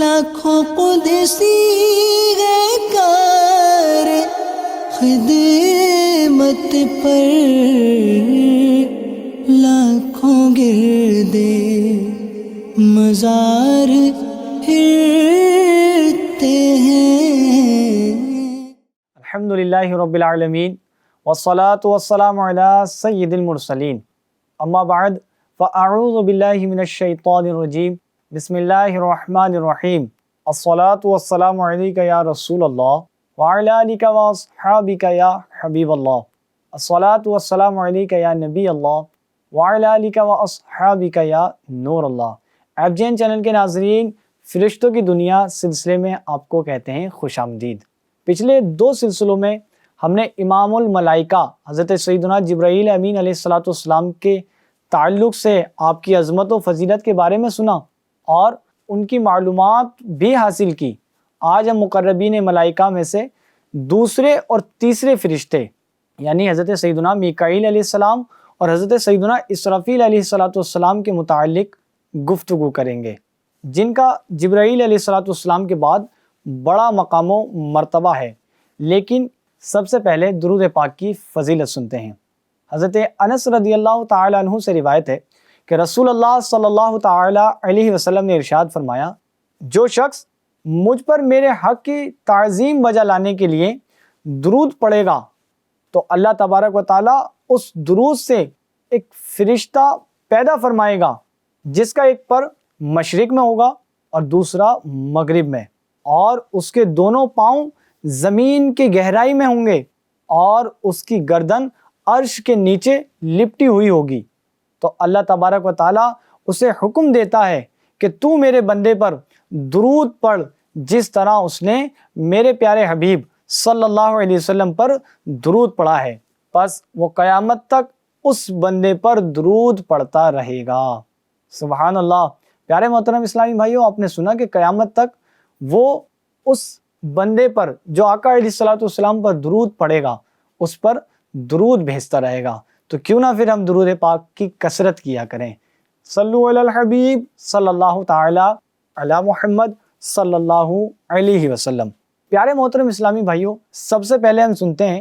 لاکھوں قدسی ہے کار خدمت پر، لاکھوں گردے مزار پھرتے ہیں۔ الحمدللہ رب العالمین والصلاة والسلام علی سید المرسلین، اما بعد فاعوذ باللہ من الشیطان الرجیم، بسم اللہ الرحمن الرحیم، الصلاة والسلام علیک یا رسول اللہ وعلی آلک واصحابک یا حبیب اللہ، الصلاة والسلام علیک یا نبی اللہ وعلی آلک واصحابک یا نور اللہ۔ FGN چینل کے ناظرین، فرشتوں کی دنیا سلسلے میں آپ کو کہتے ہیں خوش آمدید۔ پچھلے 2 سلسلوں میں ہم نے امام الملائکہ حضرت سیدنا جبرائیل امین علیہ السلام کے تعلق سے آپ کی عظمت و فضیلت کے بارے میں سنا اور ان کی معلومات بھی حاصل کی۔ آج ہم مقربین ملائکہ میں سے دوسرے اور تیسرے فرشتے یعنی حضرت سیدنا میکائیل علیہ السلام اور حضرت سیدنا اسرافیل علیہ السلام کے متعلق گفتگو کریں گے، جن کا جبرائیل علیہ السلام کے بعد بڑا مقام و مرتبہ ہے۔ لیکن سب سے پہلے درود پاک کی فضیلت سنتے ہیں۔ حضرت انس رضی اللہ تعالی عنہ سے روایت ہے کہ رسول اللہ صلی اللہ تعالی علیہ وسلم نے ارشاد فرمایا، جو شخص مجھ پر میرے حق کی تعظیم بجا لانے کے لیے درود پڑھے گا تو اللہ تبارک و تعالی اس درود سے ایک فرشتہ پیدا فرمائے گا، جس کا ایک پر مشرق میں ہوگا اور دوسرا مغرب میں، اور اس کے دونوں پاؤں زمین کی گہرائی میں ہوں گے اور اس کی گردن عرش کے نیچے لپٹی ہوئی ہوگی۔ تو اللہ تبارک و تعالیٰ اسے حکم دیتا ہے کہ تو میرے بندے پر درود پڑھ جس طرح اس نے میرے پیارے حبیب صلی اللہ علیہ وسلم پر درود پڑھا ہے، پس وہ قیامت تک اس بندے پر درود پڑھتا رہے گا۔ سبحان اللہ۔ پیارے محترم اسلامی بھائیوں، آپ نے سنا کہ قیامت تک وہ اس بندے پر جو آقا علیہ السلام پر درود پڑھے گا اس پر درود بھیجتا رہے گا۔ تو کیوں نہ پھر ہم درود پاک کی کثرت کیا کریں۔ صلو علی الحبیب صلی اللہ تعالی علی محمد صلی اللہ علیہ وسلم۔ پیارے محترم اسلامی بھائیوں، سب سے پہلے ہم سنتے ہیں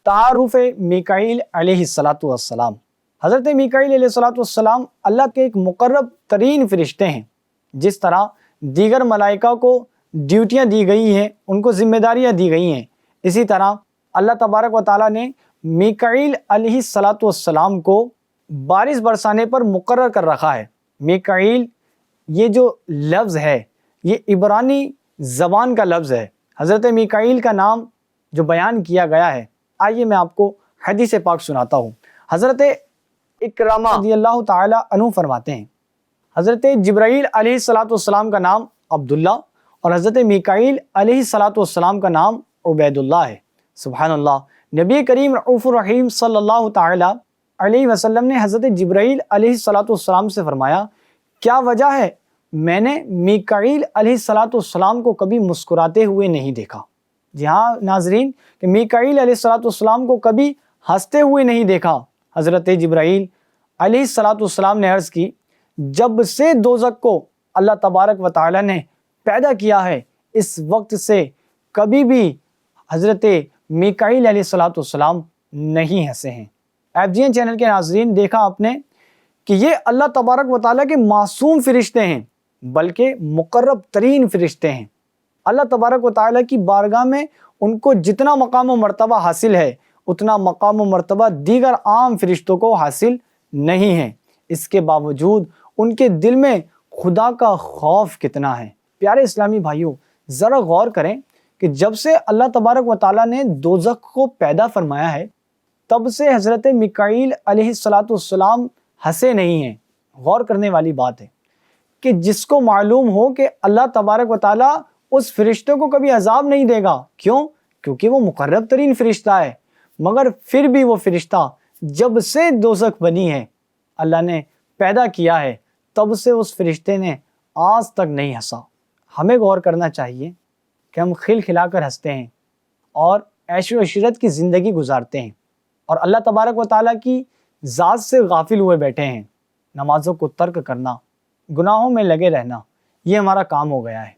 تعارف میکائیل علیہ السلام۔ حضرت میکائیل علیہ السلام اللہ کے ایک مقرب ترین فرشتے ہیں۔ جس طرح دیگر ملائکہ کو ڈیوٹیاں دی گئی ہیں، ان کو ذمہ داریاں دی گئی ہیں، اسی طرح اللہ تبارک و تعالیٰ نے میکائیل علیہ السلام کو بارش برسانے پر مقرر کر رکھا ہے۔ میکائیل یہ جو لفظ ہے یہ عبرانی زبان کا لفظ ہے۔ حضرت میکائیل کا نام جو بیان کیا گیا ہے، آئیے میں آپ کو حدیث پاک سناتا ہوں۔ حضرت اکرامہ رضی اللہ تعالی عنہ فرماتے ہیں، حضرت جبرائیل علیہ السلام کا نام عبداللہ اور حضرت میکائیل علیہ السلام کا نام عبید اللہ ہے۔ سبحان اللہ۔ نبی کریم رؤوف الرحیم صلی اللہ تعالی علیہ وسلم نے حضرت جبرائیل علیہ السلام سے فرمایا، کیا وجہ ہے میں نے میکائیل علیہ السلام کو کبھی مسکراتے ہوئے نہیں دیکھا؟ جی ہاں ناظرین، کہ میکائیل علیہ السلام کو کبھی ہنستے ہوئے نہیں دیکھا۔ حضرت جبرائیل علیہ السلام نے عرض کی، جب سے دوزخ کو اللہ تبارک و تعالی نے پیدا کیا ہے اس وقت سے کبھی بھی حضرت میکائیل علیہ السلام نہیں ہنسے ہیں۔ FGN چینل کے ناظرین، دیکھا آپ نے کہ یہ اللہ تبارک و تعالیٰ کے معصوم فرشتے ہیں، بلکہ مقرب ترین فرشتے ہیں۔ اللہ تبارک و تعالیٰ کی بارگاہ میں ان کو جتنا مقام و مرتبہ حاصل ہے اتنا مقام و مرتبہ دیگر عام فرشتوں کو حاصل نہیں ہے۔ اس کے باوجود ان کے دل میں خدا کا خوف کتنا ہے۔ پیارے اسلامی بھائیوں، ذرا غور کریں کہ جب سے اللہ تبارک و تعالیٰ نے دوزخ کو پیدا فرمایا ہے تب سے حضرت میکائیل علیہ السلام ہنسے نہیں ہیں۔ غور کرنے والی بات ہے کہ جس کو معلوم ہو کہ اللہ تبارک و تعالیٰ اس فرشتے کو کبھی عذاب نہیں دے گا، کیوں؟ کیونکہ وہ مقرب ترین فرشتہ ہے، مگر پھر بھی وہ فرشتہ جب سے دوزخ بنی ہے، اللہ نے پیدا کیا ہے، تب سے اس فرشتے نے آج تک نہیں ہنسا۔ ہمیں غور کرنا چاہیے کہ ہم کھل کھلا کر ہنستے ہیں اور عیش و عشرت کی زندگی گزارتے ہیں، اور اللہ تبارک و تعالیٰ کی ذات سے غافل ہوئے بیٹھے ہیں۔ نمازوں کو ترک کرنا، گناہوں میں لگے رہنا، یہ ہمارا کام ہو گیا ہے۔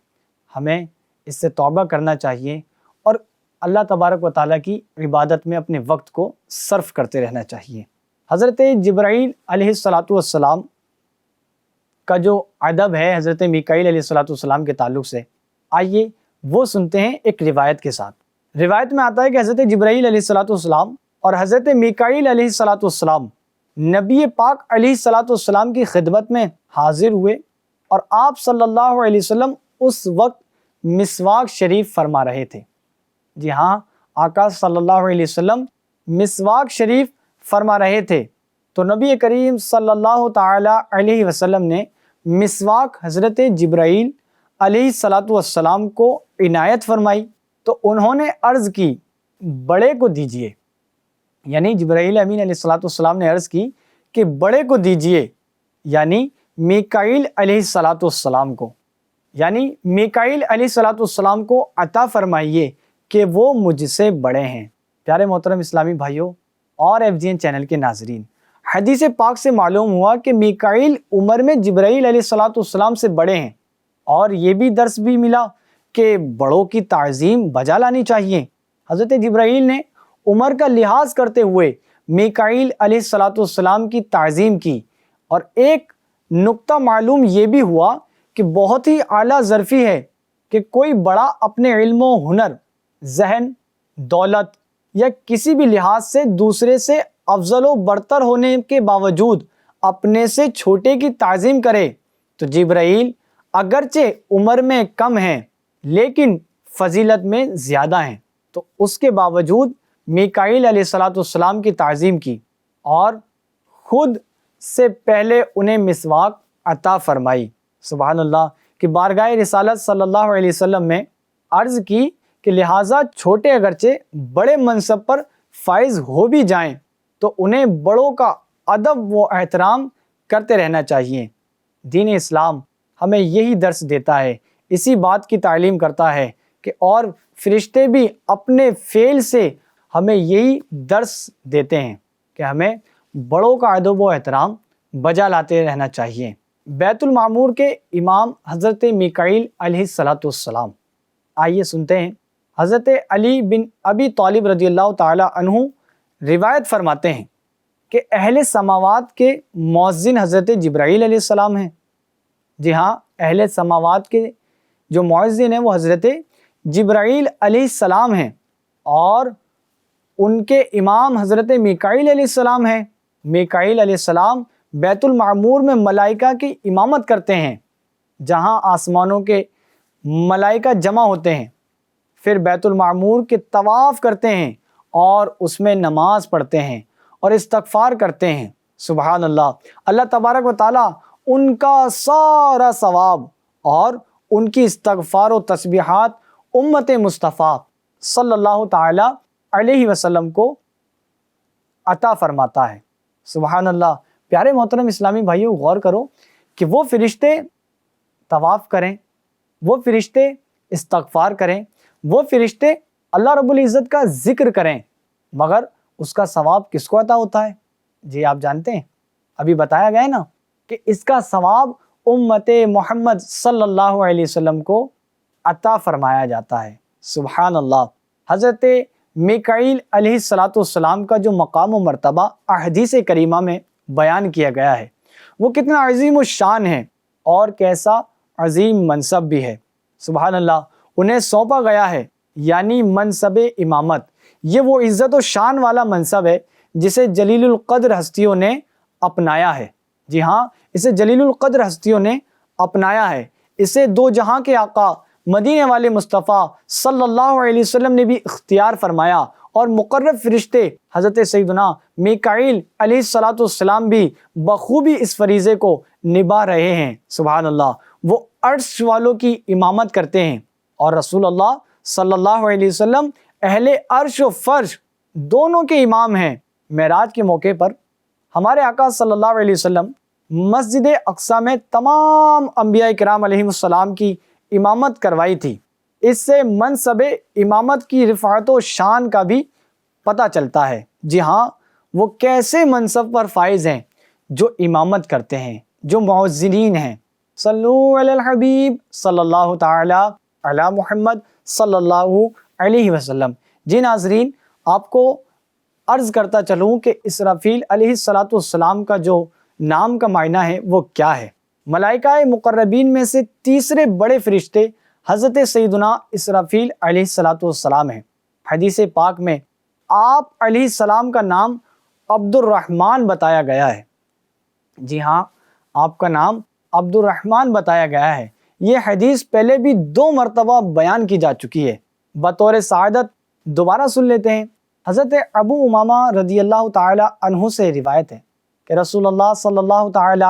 ہمیں اس سے توبہ کرنا چاہیے اور اللہ تبارک و تعالیٰ کی عبادت میں اپنے وقت کو صرف کرتے رہنا چاہیے۔ حضرت جبرائیل علیہ السلام کا جو ادب ہے حضرت میکائیل علیہ السلام کے تعلق سے، آئیے وہ سنتے ہیں ایک روایت کے ساتھ۔ روایت میں آتا ہے کہ حضرت جبرائیل علیہ السلام اور حضرت میکائیل علیہ السلام نبی پاک علیہ السلام کی خدمت میں حاضر ہوئے اور آپ صلی اللہ علیہ وسلم اس وقت مسواک شریف فرما رہے تھے۔ جی ہاں، آقا صلی اللہ علیہ وسلم مسواک شریف فرما رہے تھے، تو نبی کریم صلی اللہ تعالی علیہ وسلم نے مسواک حضرت جبرائیل علیہ السلام کو عنایت فرمائی، تو انہوں نے عرض کی بڑے کو دیجئے، یعنی جبرائیل امین علیہ السلام نے عرض کی کہ بڑے کو دیجئے، یعنی میکائیل علیہ السلام کو، یعنی میکائیل علیہ السلام کو عطا فرمائیے کہ وہ مجھ سے بڑے ہیں۔ پیارے محترم اسلامی بھائیوں اور FGN چینل کے ناظرین، حدیث پاک سے معلوم ہوا کہ میکائیل عمر میں جبرائیل علیہ السلام سے بڑے ہیں، اور یہ بھی درس بھی ملا کہ بڑوں کی تعظیم بجا لانی چاہیے۔ حضرت جبرائیل نے عمر کا لحاظ کرتے ہوئے میکائیل علیہ السلام کی تعظیم کی، اور ایک نقطہ معلوم یہ بھی ہوا کہ بہت ہی اعلیٰ ظرفی ہے کہ کوئی بڑا اپنے علم و ہنر، ذہن، دولت یا کسی بھی لحاظ سے دوسرے سے افضل و برتر ہونے کے باوجود اپنے سے چھوٹے کی تعظیم کرے، تو جبرائیل اگرچہ عمر میں کم ہیں لیکن فضیلت میں زیادہ ہیں، تو اس کے باوجود میکائیل علیہ السلام کی تعظیم کی اور خود سے پہلے انہیں مسواک عطا فرمائی۔ سبحان اللہ، کہ بارگاہ رسالت صلی اللہ علیہ وسلم میں عرض کی کہ لہٰذا چھوٹے اگرچہ بڑے منصب پر فائز ہو بھی جائیں تو انہیں بڑوں کا ادب و احترام کرتے رہنا چاہیے۔ دین اسلام ہمیں یہی درس دیتا ہے، اسی بات کی تعلیم کرتا ہے کہ اور فرشتے بھی اپنے فعل سے ہمیں یہی درس دیتے ہیں کہ ہمیں بڑوں کا ادب و احترام بجا لاتے رہنا چاہیے۔ بیت المعمور کے امام حضرت میکائیل علیہ السلام، آئیے سنتے ہیں۔ حضرت علی بن ابی طالب رضی اللہ تعالی عنہ روایت فرماتے ہیں کہ اہل سماوات کے مؤذن حضرت جبرائیل علیہ السلام ہیں۔ جی ہاں، اہل سماوات کے جو مؤذن ہیں وہ حضرت جبرائیل علیہ السلام ہیں، اور ان کے امام حضرت میکائیل علیہ السلام ہیں۔ میکائیل علیہ السلام بیت المعمور میں ملائکہ کی امامت کرتے ہیں، جہاں آسمانوں کے ملائکہ جمع ہوتے ہیں، پھر بیت المعمور کے طواف کرتے ہیں اور اس میں نماز پڑھتے ہیں اور استغفار کرتے ہیں۔ سبحان اللہ، اللہ تبارک و تعالیٰ ان کا سارا ثواب اور ان کی استغفار و تسبیحات امت مصطفیٰ صلی اللہ تعالی علیہ وسلم کو عطا فرماتا ہے۔ سبحان اللہ، پیارے محترم اسلامی بھائیوں، غور کرو کہ وہ فرشتے طواف کریں، وہ فرشتے استغفار کریں، وہ فرشتے اللہ رب العزت کا ذکر کریں، مگر اس کا ثواب کس کو عطا ہوتا ہے؟ جی آپ جانتے ہیں، ابھی بتایا گیا ہے نا کہ اس کا ثواب امت محمد صلی اللہ علیہ وسلم کو عطا فرمایا جاتا ہے۔ سبحان اللہ، حضرت میکائیل علیہ السلام کا جو مقام و مرتبہ احادیث کریمہ میں بیان کیا گیا ہے وہ کتنا عظیم الشان ہے اور کیسا عظیم منصب بھی ہے۔ سبحان اللہ، انہیں سونپا گیا ہے یعنی منصب امامت۔ یہ وہ عزت و شان والا منصب ہے جسے جلیل القدر ہستیوں نے اپنایا ہے۔ جی ہاں، اسے جلیل القدر ہستیوں نے اپنایا ہے۔ اسے دو جہاں کے آقا مدینے والے مصطفیٰ صلی اللہ علیہ وسلم نے بھی اختیار فرمایا، اور مقرب فرشتے حضرت سیدنا میکائیل علیہ السلام بھی بخوبی اس فریضے کو نبھا رہے ہیں۔ سبحان اللہ، وہ عرش والوں کی امامت کرتے ہیں، اور رسول اللہ صلی اللہ علیہ وسلم اہل عرش و فرش دونوں کے امام ہیں۔ معراج کے موقع پر ہمارے آقا صلی اللہ علیہ وسلم مسجد اقصیٰ میں تمام انبیاء کرام علیہ السلام کی امامت کروائی تھی۔ اس سے منصب امامت کی رفعت و شان کا بھی پتہ چلتا ہے۔ جی ہاں، وہ کیسے منصب پر فائز ہیں جو امامت کرتے ہیں، جو مؤذنین ہیں۔ صلو علی الحبیب صلی اللہ تعالی علی محمد صلی اللہ علیہ وسلم۔ جی ناظرین، آپ کو عرض کرتا چلوں کہ اسرافیل علیہ السلام کا جو نام کا معنی ہے وہ کیا ہے۔ ملائکہ مقربین میں سے تیسرے بڑے فرشتے حضرت سیدنا اسرافیل علیہ السلام ہیں۔ حدیث پاک میں آپ علیہ السلام کا نام عبد الرحمن بتایا گیا ہے۔ جی ہاں، آپ کا نام عبد الرحمن بتایا گیا ہے۔ یہ حدیث پہلے بھی 2 مرتبہ بیان کی جا چکی ہے۔ بطور سعادت دوبارہ سن لیتے ہیں۔ حضرت ابو امامہ رضی اللہ تعالی عنہ سے روایت ہے کہ رسول اللہ صلی اللہ تعالی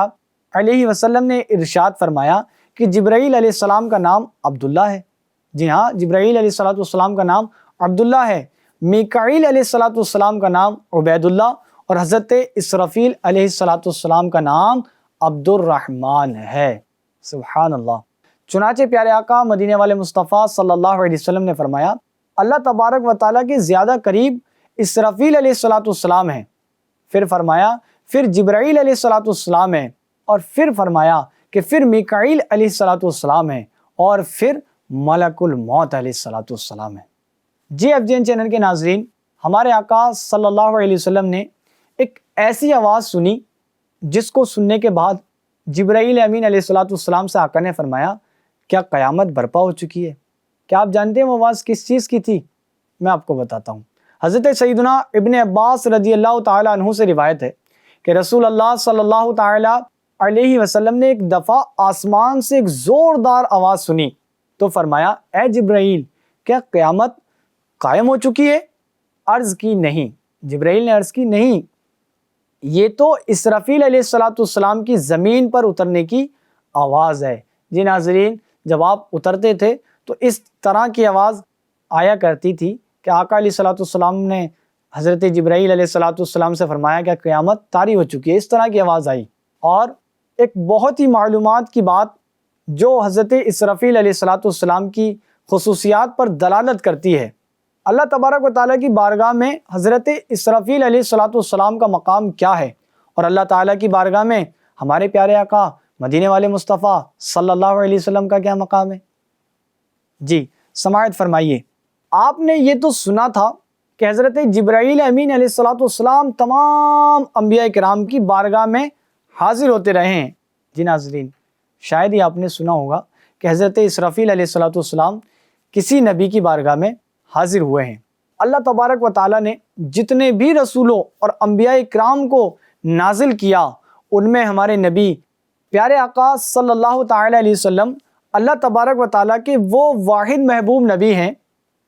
علیہ وسلم نے ارشاد فرمایا کہ جبرائیل علیہ السلام کا نام عبداللہ ہے۔ جی ہاں، جبرائیل علیہ السلام کا نام عبداللہ ہے۔ میکائیل علیہ السلام کا نام عبید اللہ اور حضرت اسرافیل علیہ السلام کا نام عبد الرحمن ہے۔ سبحان اللہ۔ چنانچہ پیارے آقا مدینے والے مصطفیٰ صلی اللہ علیہ وسلم نے فرمایا اللہ تبارک و تعالیٰ کے زیادہ قریب اسرافیل علیہ السلام ہیں، پھر فرمایا پھر جبرائیل علیہ السلام ہیں، اور پھر فرمایا کہ پھر میکائیل علیہ السلام ہیں، اور پھر ملک الموت علیہ السلام ہیں۔ جی ایف جی این چینل کے ناظرین، ہمارے آقا صلی اللہ علیہ وسلم نے ایک ایسی آواز سنی جس کو سننے کے بعد جبرائیل امین علیہ السلام سے آقا نے فرمایا کیا قیامت برپا ہو چکی ہے؟ کیا آپ جانتے ہیں وہ آواز کس چیز کی تھی؟ میں آپ کو بتاتا ہوں۔ حضرت سیدنا ابن عباس رضی اللہ تعالی عنہ سے روایت ہے کہ رسول اللہ صلی اللہ تعالی علیہ وسلم نے ایک دفعہ آسمان سے ایک زوردار آواز سنی تو فرمایا اے جبرائیل، کیا قیامت قائم ہو چکی ہے؟ عرض کی نہیں۔ جبرائیل نے عرض کی نہیں، یہ تو اسرافیل علیہ السلام کی زمین پر اترنے کی آواز ہے۔ جی ناظرین، جب آپ اترتے تھے تو اس طرح کی آواز آیا کرتی تھی کہ آقا علیہ السلام نے حضرت جبرائیل علیہ السلام سے فرمایا کہ قیامت طاری ہو چکی ہے، اس طرح کی آواز آئی۔ اور ایک بہت ہی معلومات کی بات جو حضرت اسرافیل علیہ السلام کی خصوصیات پر دلالت کرتی ہے، اللہ تبارک و تعالیٰ کی بارگاہ میں حضرت اسرافیل علیہ السلام کا مقام کیا ہے، اور اللہ تعالیٰ کی بارگاہ میں ہمارے پیارے آقا مدینے والے مصطفیٰ صلی اللہ علیہ وسلم کا کیا مقام ہے؟ جی سماعت فرمائیے۔ آپ نے یہ تو سنا تھا کہ حضرت جبرائیل امین علیہ السلام تمام انبیاء کرام کی بارگاہ میں حاضر ہوتے رہے ہیں۔ جی ناظرین، شاید ہی آپ نے سنا ہوگا کہ حضرت اسرافیل علیہ السلام کسی نبی کی بارگاہ میں حاضر ہوئے ہیں۔ اللہ تبارک و تعالیٰ نے جتنے بھی رسولوں اور انبیاء کرام کو نازل کیا، ان میں ہمارے نبی پیارے آقا صلی اللہ تعالی علیہ وسلم اللہ تبارک و تعالیٰ کے وہ واحد محبوب نبی ہیں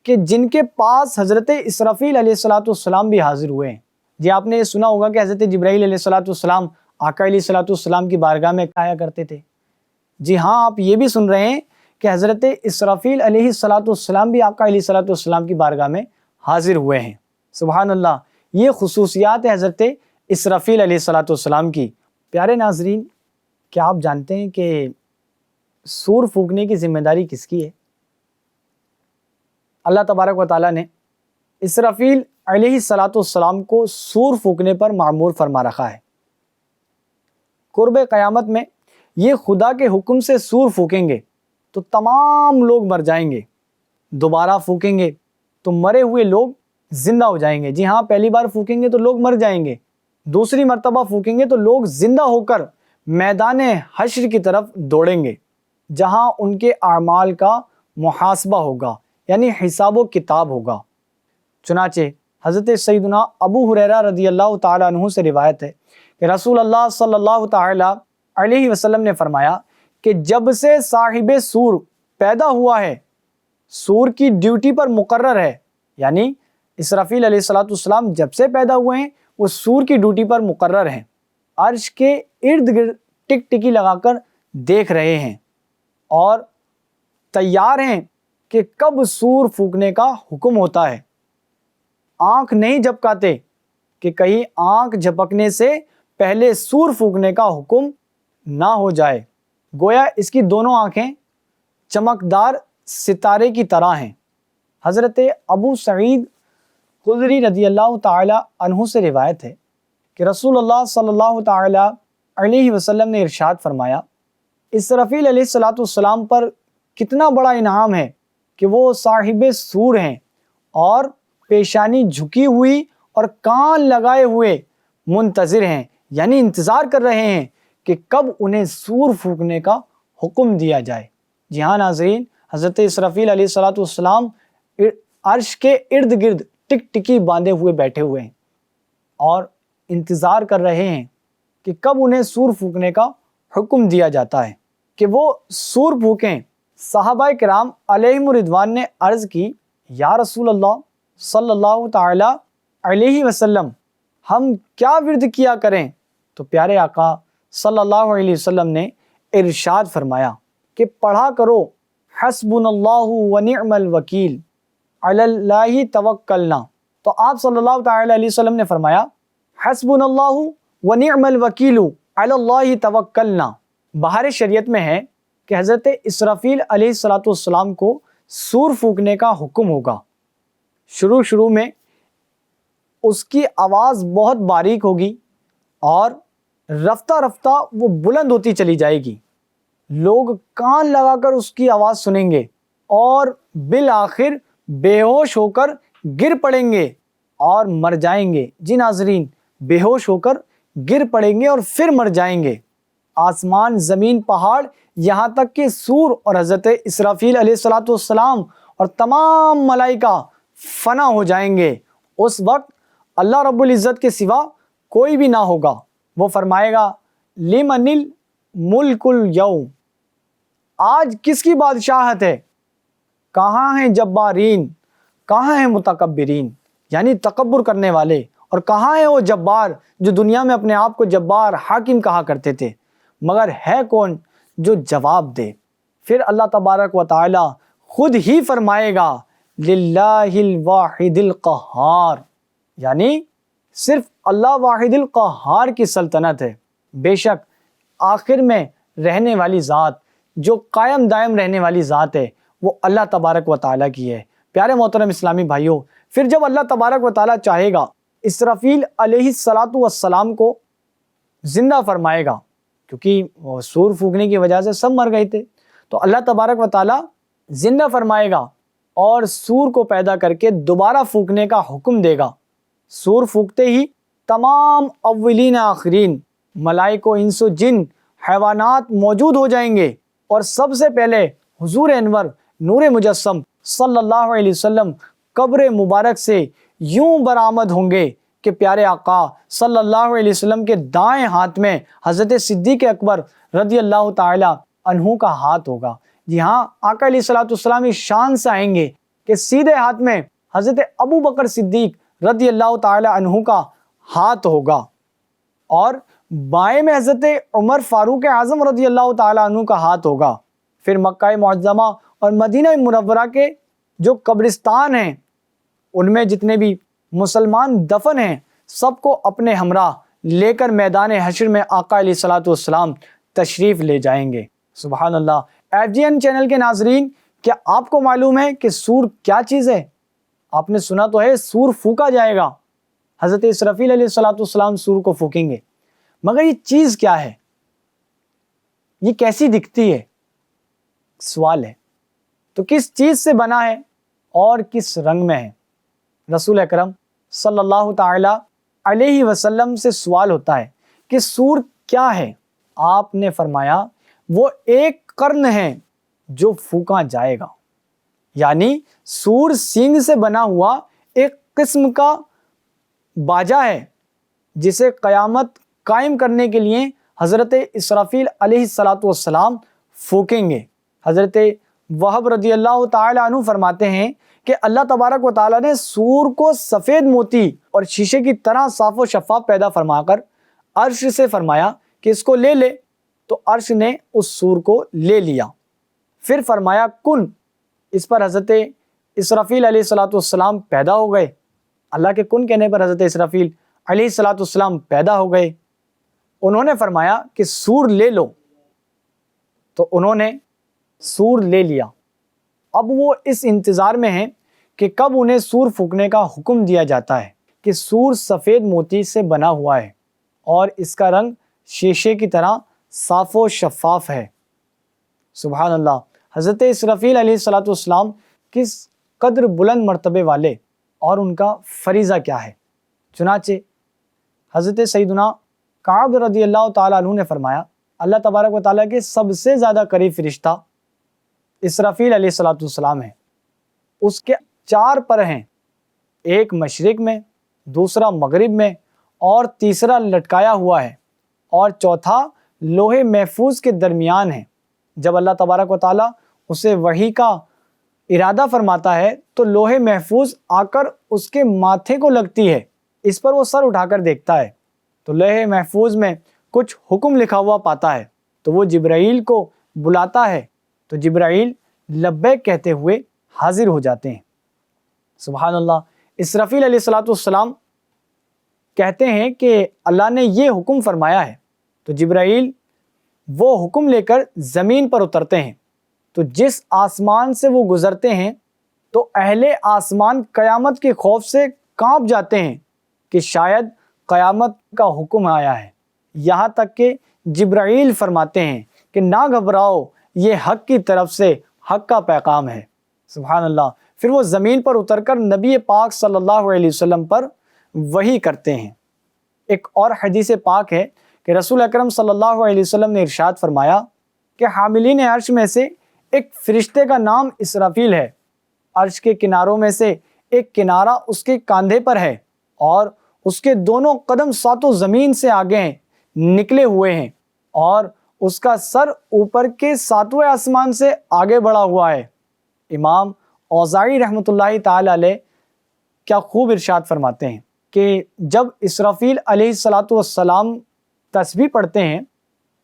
کہ جن کے پاس حضرت اسرافیل علیہ السلام بھی حاضر ہوئے ہیں۔ جی آپ نے یہ سنا ہوگا کہ حضرت جبرائیل علیہ السلام آقا علیہ السلام کی بارگاہ میں آیا کرتے تھے۔ جی ہاں، آپ یہ بھی سن رہے ہیں کہ حضرت اسرافیل علیہ السلام بھی آقا علیہ السلام کی بارگاہ میں حاضر ہوئے ہیں۔ سبحان اللہ، یہ خصوصیات ہے حضرت اسرافیل علیہ السلام کی۔ پیارے ناظرین، کیا آپ جانتے ہیں کہ سور پھونکنے کی ذمہ داری کس کی ہے؟ اللہ تبارک و تعالیٰ نے اسرافیل علیہ السلام کو سور پھونکنے پر معمور فرما رکھا ہے۔ قرب قیامت میں یہ خدا کے حکم سے سور پھونکیں گے تو تمام لوگ مر جائیں گے، دوبارہ پھونکیں گے تو مرے ہوئے لوگ زندہ ہو جائیں گے۔ جی ہاں، پہلی بار پھونکیں گے تو لوگ مر جائیں گے، دوسری مرتبہ پھونکیں گے تو لوگ زندہ ہو کر میدان حشر کی طرف دوڑیں گے، جہاں ان کے اعمال کا محاسبہ ہوگا، یعنی حساب و کتاب ہوگا۔ چنانچہ حضرت سیدنا ابو ہریرہ رضی اللہ تعالیٰ عنہ سے روایت ہے کہ رسول اللہ صلی اللہ تعالیٰ علیہ وسلم نے فرمایا کہ جب سے صاحب سور پیدا ہوا ہے، سور کی ڈیوٹی پر مقرر ہے، یعنی اسرافیل علیہ السلام جب سے پیدا ہوئے ہیں وہ سور کی ڈیوٹی پر مقرر ہیں، عرش کے ارد گرد ٹک ٹکی لگا کر دیکھ رہے ہیں اور تیار ہیں کہ کب سور پھونکنے کا حکم ہوتا ہے۔ آنکھ نہیں جھپکاتے کہ کہیں آنکھ جھپکنے سے پہلے سور پھونکنے کا حکم نہ ہو جائے، گویا اس کی دونوں آنکھیں چمکدار ستارے کی طرح ہیں۔ حضرت ابو سعید خدری رضی اللہ تعالی عنہ سے روایت ہے کہ رسول اللہ صلی اللہ تعالی علیہ وسلم نے ارشاد فرمایا اسرافیل علیہ السلام پر کتنا بڑا انعام ہے کہ وہ صاحب سور ہیں اور پیشانی جھکی ہوئی اور کان لگائے ہوئے منتظر ہیں، یعنی انتظار کر رہے ہیں کہ کب انہیں سور پھونکنے کا حکم دیا جائے۔ جی ہاں ناظرین، حضرت اسرافیل علیہ السلام عرش کے ارد گرد ٹک ٹکی باندھے ہوئے بیٹھے ہوئے ہیں اور انتظار کر رہے ہیں کہ کب انہیں سور پھونکنے کا حکم دیا جاتا ہے کہ وہ سور پھونکیں۔ صحابہ کرام علیہم رضوان نے عرض کی، یا رسول اللہ صلی اللہ تعالی علیہ وسلم، ہم کیا ورد کیا کریں؟ تو پیارے آقا صلی اللہ علیہ وسلم نے ارشاد فرمایا کہ پڑھا کرو حسبنا اللہ ونعم الوکیل علی اللہ توکلنا۔ تو آپ صلی اللہ تعالی علیہ وسلم نے فرمایا حسبنا اللہ ونعم الوکیل علی اللہ توکلنا۔ بہار شریعت میں ہے کہ حضرت اسرافیل علیہ السلام کو سور پھونکنے کا حکم ہوگا۔ شروع میں اس کی آواز بہت باریک ہوگی اور رفتہ رفتہ وہ بلند ہوتی چلی جائے گی، لوگ کان لگا کر اس کی آواز سنیں گے اور بالآخر بے ہوش ہو کر گر پڑیں گے اور مر جائیں گے۔ جی ناظرین، بے ہوش ہو کر گر پڑیں گے اور پھر مر جائیں گے۔ آسمان، زمین، پہاڑ، یہاں تک کہ سور اور حضرت اسرافیل علیہ السلام اور تمام ملائکہ فنا ہو جائیں گے۔ اس وقت اللہ رب العزت کے سوا کوئی بھی نہ ہوگا۔ وہ فرمائے گا لمن الملک اليوم، آج کس کی بادشاہت ہے؟ کہاں ہیں جبارین، کہاں ہیں متکبرین، یعنی تکبر کرنے والے، اور کہاں ہیں وہ جبار جو دنیا میں اپنے آپ کو جبار حاکم کہا کرتے تھے؟ مگر ہے کون جو جواب دے؟ پھر اللہ تبارک و تعالی خود ہی فرمائے گا للہ الواحد القہار، یعنی صرف اللہ واحد القہار کی سلطنت ہے۔ بے شک آخر میں رہنے والی ذات، جو قائم دائم رہنے والی ذات ہے، وہ اللہ تبارک و تعالیٰ کی ہے۔ پیارے محترم اسلامی بھائیوں، پھر جب اللہ تبارک و تعالیٰ چاہے گا اسرافیل علیہ السلام کو زندہ فرمائے گا، کیونکہ وہ سور پھونکنے کی وجہ سے سب مر گئے تھے، تو اللہ تبارک و تعالیٰ زندہ فرمائے گا اور سور کو پیدا کر کے دوبارہ پھونکنے کا حکم دے گا۔ سور پھونکتے ہی تمام اولین آخرین، ملائکہ، انس و جن، حیوانات موجود ہو جائیں گے، اور سب سے پہلے حضور انور نور مجسم صلی اللہ علیہ وسلم قبر مبارک سے یوں برآمد ہوں گے کہ پیارے آقا صلی اللہ علیہ وسلم کے دائیں ہاتھ میں حضرت صدیق اکبر رضی اللہ تعالی عنہ کا ہاتھ ہوگا۔ جی ہاں، آقا علیہ السلام اس شان سے آئیں گے کہ سیدھے ہاتھ میں حضرت ابو بکر صدیق رضی اللہ تعالی عنہ کا ہاتھ ہوگا، اور بائیں میں حضرت عمر فاروق اعظم رضی اللہ تعالی عنہ کا ہاتھ ہوگا۔ پھر مکہ معظمہ اور مدینہ منورہ کے جو قبرستان ہیں، ان میں جتنے بھی مسلمان دفن ہیں، سب کو اپنے ہمراہ لے کر میدان حشر میں آقا علیہ السلام تشریف لے جائیں گے۔ سبحان اللہ۔ FGN چینل کے ناظرین، کیا آپ کو معلوم ہے کہ سور کیا چیز ہے؟ آپ نے سنا تو ہے سور پھونکا جائے گا، حضرت اسرافیل علیہ السلام سور کو پھونکیں گے، مگر یہ چیز کیا ہے؟ یہ کیسی دکھتی ہے؟ سوال ہے۔ تو کس چیز سے بنا ہے اور کس رنگ میں ہے؟ رسول اکرم صلی اللہ تعالی علیہ وسلم سے سوال ہوتا ہے کہ سور کیا ہے؟ آپ نے فرمایا وہ ایک قرن ہے جو پھونکا جائے گا، یعنی سور سینگ سے بنا ہوا ایک قسم کا باجا ہے جسے قیامت قائم کرنے کے لیے حضرت اسرافیل علیہ السلام پھونکیں گے۔ حضرت وہب رضی اللہ تعالی عنہ فرماتے ہیں کہ اللہ تبارک و تعالیٰ نے سور کو سفید موتی اور شیشے کی طرح صاف و شفاف پیدا فرما کر عرش سے فرمایا کہ اس کو لے لے، تو عرش نے اس سور کو لے لیا۔ پھر فرمایا کن، اس پر حضرت اسرافیل علیہ السلام پیدا ہو گئے۔ اللہ کے کن کہنے پر حضرت اسرافیل علیہ السلام پیدا ہو گئے۔ انہوں نے فرمایا کہ سور لے لو، تو انہوں نے سور لے لیا۔ اب وہ اس انتظار میں ہیں کہ کب انہیں سور پھونکنے کا حکم دیا جاتا ہے، کہ سور سفید موتی سے بنا ہوا ہے اور اس کا رنگ شیشے کی طرح صاف و شفاف ہے۔ سبحان اللہ۔ حضرت اسرافیل علیہ الصلوۃ والسلام کس قدر بلند مرتبے والے اور ان کا فریضہ کیا ہے۔ چنانچہ حضرت سیدنا کعب رضی اللہ تعالیٰ عنہ نے فرمایا اللہ تبارک و تعالیٰ کے سب سے زیادہ قریب فرشتہ اسرافیل علیہ الصلوۃ والسلام ہے۔ اس کے 4 پر ہیں، ایک مشرق میں، دوسرا مغرب میں اور تیسرا لٹکایا ہوا ہے اور چوتھا لوح محفوظ کے درمیان ہے۔ جب اللہ تبارک و تعالیٰ اسے وحی کا ارادہ فرماتا ہے تو لوح محفوظ آ کر اس کے ماتھے کو لگتی ہے، اس پر وہ سر اٹھا کر دیکھتا ہے تو لوح محفوظ میں کچھ حکم لکھا ہوا پاتا ہے، تو وہ جبرائیل کو بلاتا ہے تو جبرائیل لبیک کہتے ہوئے حاضر ہو جاتے ہیں۔ سبحان اللہ۔ اسرافیل علیہ الصلوۃ والسلام کہتے ہیں کہ اللہ نے یہ حکم فرمایا ہے تو جبرائیل وہ حکم لے کر زمین پر اترتے ہیں، تو جس آسمان سے وہ گزرتے ہیں تو اہل آسمان قیامت کے خوف سے کانپ جاتے ہیں کہ شاید قیامت کا حکم آیا ہے، یہاں تک کہ جبرائیل فرماتے ہیں کہ نہ گھبراؤ، یہ حق کی طرف سے حق کا پیغام ہے۔ سبحان اللہ۔ پھر وہ زمین پر اتر کر نبی پاک صلی اللہ علیہ وسلم پر وحی کرتے ہیں۔ ایک اور حدیث پاک ہے کہ رسول اکرم صلی اللہ علیہ وسلم نے ارشاد فرمایا کہ حاملین عرش میں سے ایک فرشتے کا نام اسرافیل ہے، عرش کے کناروں میں سے ایک کنارہ اس کے کاندھے پر ہے اور اس کے دونوں قدم 7 زمین سے آگے ہیں، نکلے ہوئے ہیں، اور اس کا سر اوپر کے 7ویں آسمان سے آگے بڑھا ہوا ہے۔ امام اوزاعی رحمۃ اللہ تعالی علیہ کیا خوب ارشاد فرماتے ہیں کہ جب اسرافیل علیہ الصلوۃ والسلام تسبیح پڑھتے ہیں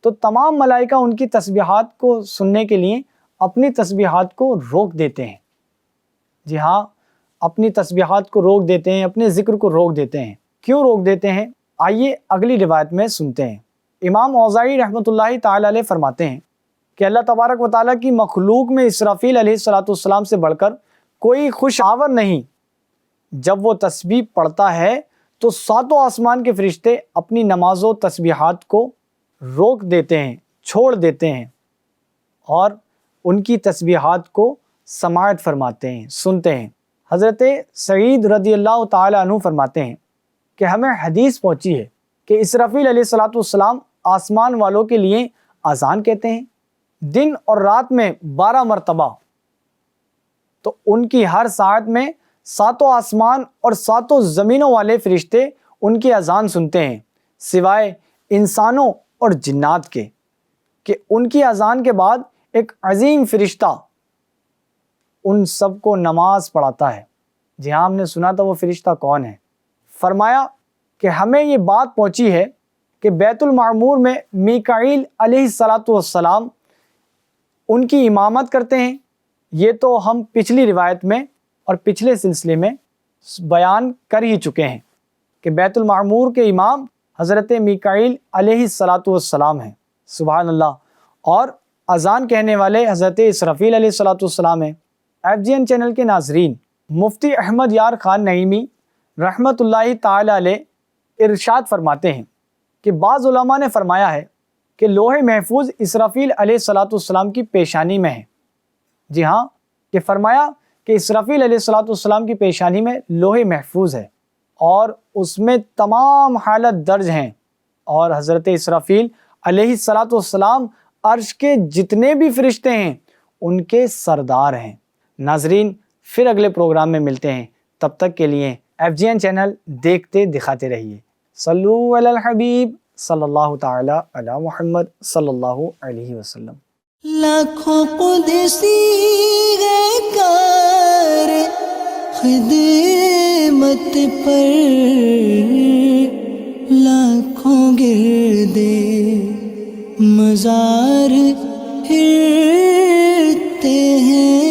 تو تمام ملائکہ ان کی تسبیحات کو سننے کے لیے اپنی تسبیحات کو روک دیتے ہیں۔ جی ہاں، اپنی تسبیحات کو روک دیتے ہیں، اپنے ذکر کو روک دیتے ہیں۔ کیوں روک دیتے ہیں؟ آئیے اگلی روایت میں سنتے ہیں۔ امام اوزاعی رحمۃ اللہ تعالی علیہ فرماتے ہیں کہ اللہ تبارک و تعالیٰ کی مخلوق میں اسرافیل علیہ الصلوۃ والسلام سے بڑھ کر کوئی خوش آور نہیں۔ جب وہ تسبیح پڑھتا ہے تو 7 آسمان کے فرشتے اپنی نماز و تسبیحات کو روک دیتے ہیں، چھوڑ دیتے ہیں اور ان کی تسبیحات کو سماعت فرماتے ہیں، سنتے ہیں۔ حضرت سعید رضی اللہ تعالی عنہ فرماتے ہیں کہ ہمیں حدیث پہنچی ہے کہ اسرافیل علیہ الصلوۃ والسلام آسمان والوں کے لیے اذان کہتے ہیں دن اور رات میں 12 مرتبہ، تو ان کی ہر ساعت میں 7 آسمان اور 7 زمینوں والے فرشتے ان کی اذان سنتے ہیں، سوائے انسانوں اور جنات کے، کہ ان کی اذان کے بعد ایک عظیم فرشتہ ان سب کو نماز پڑھاتا ہے۔ جی ہاں، ہم نے سنا تھا وہ فرشتہ کون ہے۔ فرمایا کہ ہمیں یہ بات پہنچی ہے کہ بیت المعمور میں میکائیل علیہ الصلوۃ والسلام ان کی امامت کرتے ہیں۔ یہ تو ہم پچھلی روایت میں اور پچھلے سلسلے میں بیان کر ہی چکے ہیں کہ بیت المعمور کے امام حضرت میکائیل علیہ الصلوۃ والسلام ہیں۔ سبحان اللہ۔ اور اذان کہنے والے حضرت اسرافیل علیہ الصلوۃ والسلام ہیں۔ FGN چینل کے ناظرین، مفتی احمد یار خان نعیمی رحمۃ اللہ تعالی علیہ ارشاد فرماتے ہیں کہ بعض علماء نے فرمایا ہے کہ لوح محفوظ اسرافیل علیہ الصلوۃ والسلام کی پیشانی میں ہے۔ جی ہاں، کہ فرمایا کہ اسرافیل علیہ الصلوۃ والسلام کی پیشانی میں لوح محفوظ ہے اور اس میں تمام حالت درج ہیں، اور حضرت اسرافیل علیہ الصلوۃ والسلام عرش کے جتنے بھی فرشتے ہیں ان کے سردار ہیں۔ ناظرین، پھر اگلے پروگرام میں ملتے ہیں، تب تک کے لیے FGN چینل دیکھتے دکھاتے رہیے۔ صلو علی الحبیب صلی اللہ تعالی علی محمد صلی اللہ علیہ وسلم۔ لاکھوں قدسی گئے کار خدمت پر، لاکھوں گردے مزار پھرتے ہیں۔